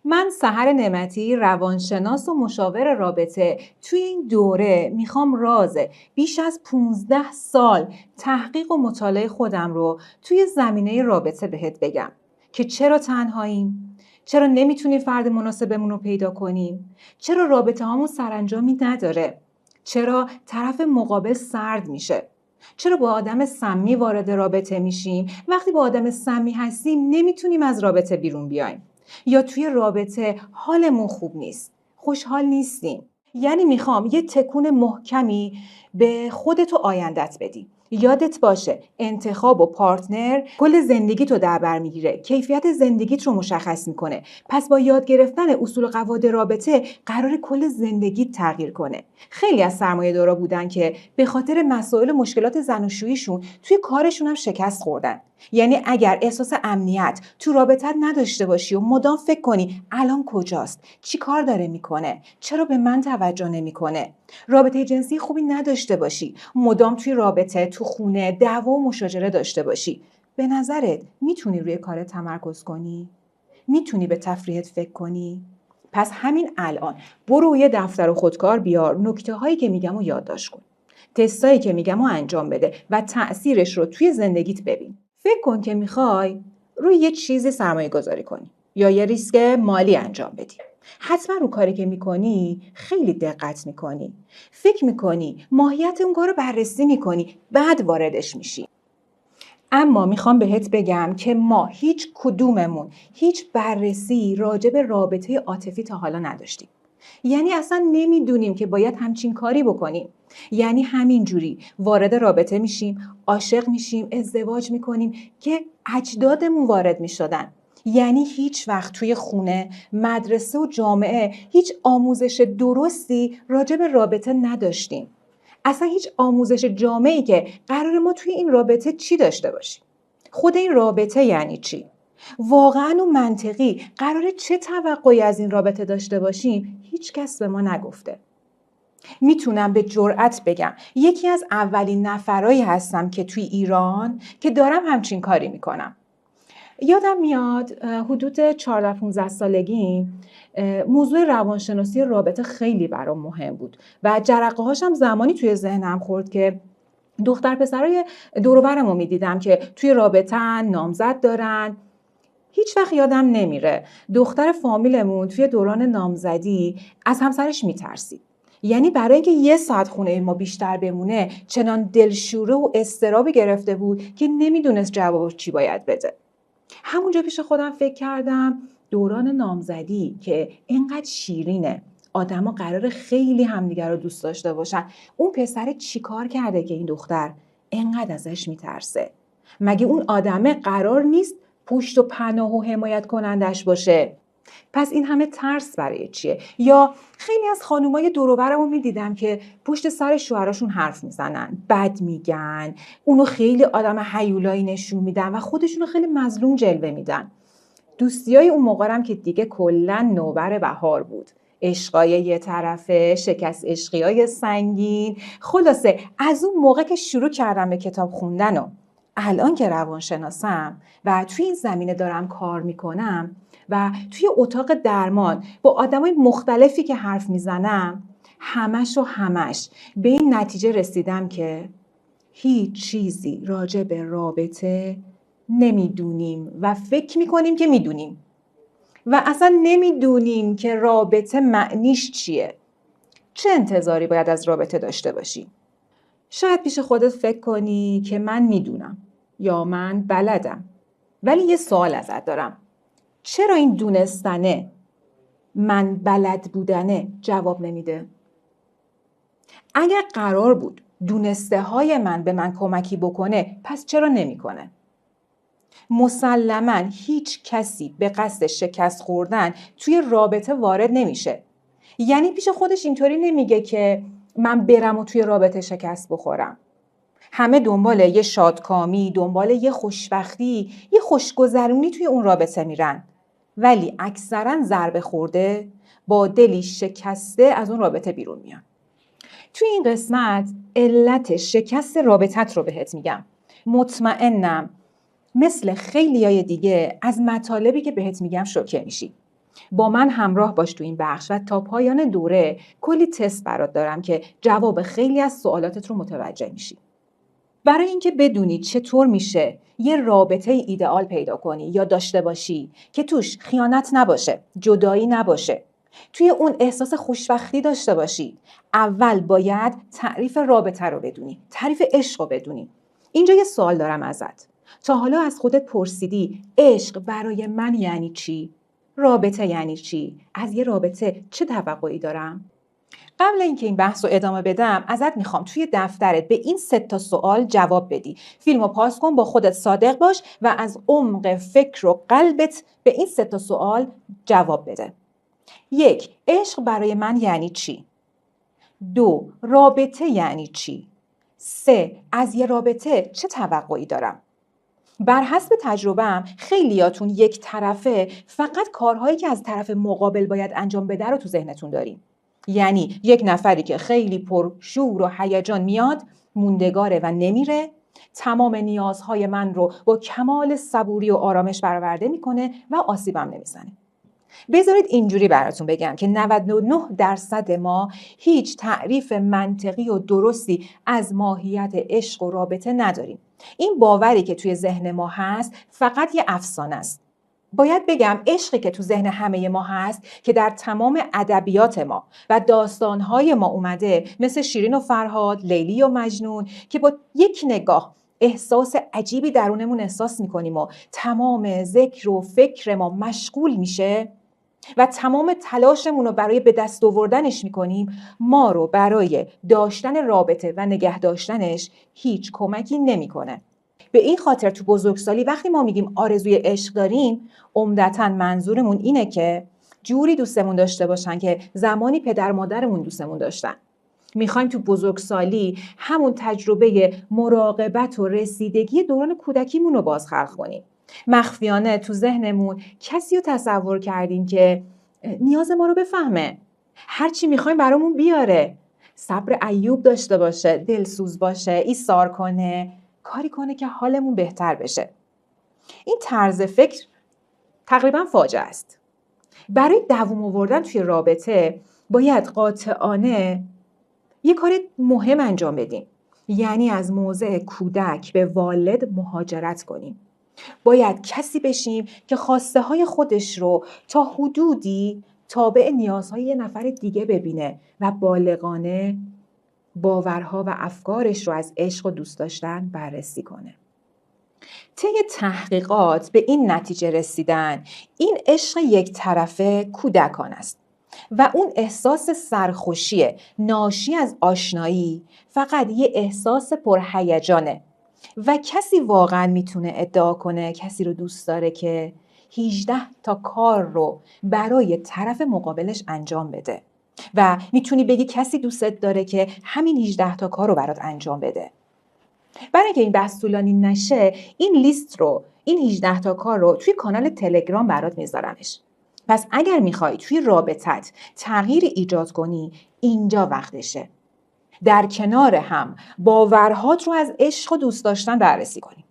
من سحر نعمتی، روانشناس و مشاور رابطه، توی این دوره میخوام راز بیش از 15 سال تحقیق و مطالعه خودم رو توی زمینه رابطه بهت بگم که چرا تنهاییم، چرا نمیتونیم فرد مناسبمون رو پیدا کنیم، چرا رابطه هامون سرانجامی نداره، چرا طرف مقابل سرد میشه، چرا با آدم سمی وارد رابطه میشیم، وقتی با آدم سمی هستیم نمیتونیم از رابطه بیرون بیایم، یا توی رابطه حالمون خوب نیست، خوشحال نیستیم. یعنی میخوام یه تکون محکمی به خودت و آیندت بدی. یادت باشه انتخاب و پارتنر کل زندگیت رو در بر میگیره، کیفیت زندگیت رو مشخص میکنه. پس با یاد گرفتن اصول و قواعد رابطه قرار کل زندگیت تغییر کنه. خیلی از سرمایه‌دارا بودن که به خاطر مسائل و مشکلات زناشوییشون توی کارشون هم شکست خوردن. یعنی اگر احساس امنیت تو رابطت نداشته باشی و مدام فکر کنی الان کجاست، چی کار داره میکنه، چرا به من توجه نمیکنه، رابطه جنسی خوبی نداشته باشی، مدام توی رابطه، تو خونه دعوا و مشاجره داشته باشی، به نظرت میتونی روی کار تمرکز کنی؟ میتونی به تفریحت فکر کنی؟ پس همین الان برو یه دفتر و خودکار بیار، نکته هایی که میگم و یادداشت کن، تستایی که میگم و انجام بده و تأثیرش رو توی زندگیت ببین. فکر کن که میخوای روی یه چیزی سرمایه گذاری کنی یا یه ریسک مالی انجام بدی. حتما رو کاری که میکنی خیلی دقت میکنی. فکر میکنی، ماهیت اون کار رو بررسی میکنی، بعد واردش میشی. اما میخوام بهت بگم که ما هیچ کدوممون هیچ بررسی راجع به رابطه عاطفی تا حالا نداشتیم. یعنی اصلا نمیدونیم که باید همچین کاری بکنیم. یعنی همینجوری وارد رابطه میشیم، عاشق میشیم، ازدواج میکنیم که اجدادمون وارد میشدن. یعنی هیچ وقت توی خونه، مدرسه و جامعه هیچ آموزش درستی راجع به رابطه نداشتیم. اصلا هیچ آموزش جامعی که قرار ما توی این رابطه چی داشته باشیم. خود این رابطه یعنی چی؟ واقعا و منطقی قراره چه توقعی از این رابطه داشته باشیم هیچ کس به ما نگفته. میتونم به جرئت بگم یکی از اولین نفرایی هستم که توی ایران که دارم همچین کاری میکنم. یادم میاد حدود 14-15 سالگیم موضوع روانشناسی رابطه خیلی برام مهم بود و جرقه هاشم زمانی توی ذهنم خورد که دختر پسرای دور و برمو میدیدم که توی رابطن، نامزد دارن. هیچ وقت یادم نمیره دختر فامیلمون توی دوران نامزدی از همسرش میترسید. یعنی برای اینکه 1 ساعت خونه ما بیشتر بمونه چنان دلشوره و اضطرابی گرفته بود که نمیدونست جوابش چی باید بده. همونجا پیش خودم فکر کردم دوران نامزدی که اینقدر شیرینه، آدما قراره خیلی همدیگر رو دوست داشته باشن، اون پسر چی کار کرده که این دختر اینقدر ازش میترسه؟ مگه اون آدمه قرار نیست پشت و پناه و حمایت کنندش باشه؟ پس این همه ترس برای چیه؟ یا خیلی از خانومای دور و برمو میدیدم که پشت سر شوهراشون حرف میزنن، بد میگن، اونو خیلی آدم هیولایی نشون میدن و خودشونو خیلی مظلوم جلوه میدن. دوستیای اون موقعم که دیگه کلا نوبر بهار بود، عشقای یه طرفه، شکست عشقیای سنگین. خلاصه از اون موقع که شروع کردم به کتاب خوندن و الان که روانشناسم و توی این زمینه دارم کار میکنم و توی اتاق درمان با آدمای مختلفی که حرف میزنم، همش به این نتیجه رسیدم که هیچ چیزی راجع به رابطه نمیدونیم و فکر میکنیم که میدونیم و اصلا نمیدونیم که رابطه معنیش چیه. چه انتظاری باید از رابطه داشته باشی؟ شاید پیش خودت فکر کنی که من میدونم یا من بلدم، ولی یه سوال ازت دارم. چرا این دونستنه، من بلد بودنه جواب نمیده؟ اگر قرار بود دونسته های من به من کمکی بکنه پس چرا نمیکنه؟ مسلماً هیچ کسی به قصد شکست خوردن توی رابطه وارد نمیشه. یعنی پیش خودش اینطوری نمیگه که من برم و توی رابطه شکست بخورم. همه دنبال یه شادکامی، دنبال یه خوشبختی، یه خوشگذرونی توی اون رابطه میرن. ولی اکثراً ضربه خورده با دلی شکسته از اون رابطه بیرون میان. توی این قسمت علت شکست رابطت رو بهت میگم. مطمئنم مثل خیلیای دیگه از مطالبی که بهت میگم شوکه میشی. با من همراه باش تو این بخش و تا پایان دوره کلی تست برات دارم که جواب خیلی از سوالاتت رو متوجه میشی. برای اینکه بدونی چطور میشه یه رابطه ایدئال پیدا کنی یا داشته باشی که توش خیانت نباشه، جدایی نباشه، توی اون احساس خوشبختی داشته باشی، اول باید تعریف رابطه رو بدونی، تعریف عشق رو بدونی. اینجا یه سوال دارم ازت. تا حالا از خودت پرسیدی عشق برای من یعنی چی؟ رابطه یعنی چی؟ از یه رابطه چه توقعی دارم؟ قبل اینکه این بحث رو ادامه بدم ازت میخوام توی دفترت به این 3 سوال جواب بدی. فیلمو پاس کن، با خودت صادق باش و از عمق فکر و قلبت به این 3 سوال جواب بده. 1. عشق برای من یعنی چی؟ 2. رابطه یعنی چی؟ 3. از یه رابطه چه توقعی دارم؟ بر حسب تجربه‌ام خیلیاتون یک طرفه فقط کارهایی که از طرف مقابل باید انجام بده رو تو ذهنتون داریم. یعنی یک نفری که خیلی پر شور و هیجان میاد، موندگاره و نمیره، تمام نیازهای من رو با کمال صبوری و آرامش برآورده میکنه و آسیبم نمیزنه. بذارید اینجوری براتون بگم که 99% ما هیچ تعریف منطقی و درستی از ماهیت عشق و رابطه نداریم. این باوری که توی ذهن ما هست فقط یه افسانه است. باید بگم عشقی که تو ذهن همه ما هست که در تمام ادبیات ما و داستانهای ما اومده، مثل شیرین و فرهاد، لیلی و مجنون، که با یک نگاه احساس عجیبی درونمون احساس میکنیم و تمام ذکر و فکر ما مشغول میشه و تمام تلاشمون رو برای به دست آوردنش میکنیم، ما رو برای داشتن رابطه و نگه داشتنش هیچ کمکی نمیکنه. به این خاطر تو بزرگسالی وقتی ما میگیم آرزوی عشق داریم، عمدتاً منظورمون اینه که جوری دوستمون داشته باشن که زمانی پدر مادرمون دوستمون داشتن. میخوایم تو بزرگسالی همون تجربه مراقبت و رسیدگی دوران کودکیمون رو بازخلق کنیم. مخفیانه تو ذهنمون کسی رو تصور کردیم که نیاز ما رو بفهمه، هرچی میخوایم برامون بیاره، صبر ایوب داشته باشه، دلسوز باشه، ایثار کنه، کاری کنه که حالمون بهتر بشه. این طرز فکر تقریبا فاجعه است. برای دوام آوردن توی رابطه باید قاطعانه یه کار مهم انجام بدیم. یعنی از موضع کودک به والد مهاجرت کنیم. باید کسی بشیم که خواسته های خودش رو تا حدودی تابع نیازهای یه نفر دیگه ببینه و بالغانه باورها و افکارش رو از عشق و دوست داشتن بررسی کنه. طی تحقیقات به این نتیجه رسیدن این عشق یک طرفه کودکان است و اون احساس سرخوشی ناشی از آشنایی فقط یه احساس پرهیجانه و کسی واقعا میتونه ادعا کنه کسی رو دوست داره که 18 تا کار رو برای طرف مقابلش انجام بده و میتونی بگی کسی دوستت داره که همین 18 تا کار رو برات انجام بده. برای اینکه این بحث طولانی نشه، این لیست رو، این 18 تا کار رو توی کانال تلگرام برات میذارمش. پس اگر میخوای توی رابطت تغییر ایجاد کنی، اینجا وقتشه. در کنار هم باورهات رو از عشق و دوست داشتن بررسی کنیم.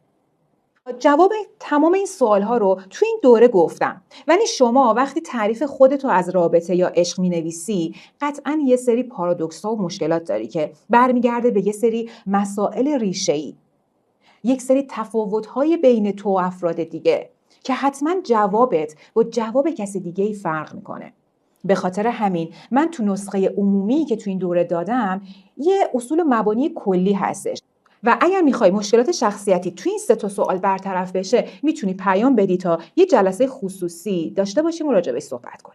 جواب تمام این سوالها رو توی این دوره گفتم، ولی شما وقتی تعریف خودتو از رابطه یا عشق مینویسی قطعاً یه سری پارادوکس‌ها و مشکلات داری که برمیگرده به یه سری مسائل ریشه‌ای، یک سری تفاوت‌های بین تو و افراد دیگه که حتماً جوابت با جواب کسی دیگه‌ای فرق میکنه. به خاطر همین من تو نسخه عمومی که تو این دوره دادم یه اصول مبانی کلی هستش و اگر میخوای مشکلات شخصیتی توی این 3 سوال برطرف بشه، میتونی پیام بدی تا یه جلسه خصوصی داشته باشیم و راجع بهش صحبت کنیم.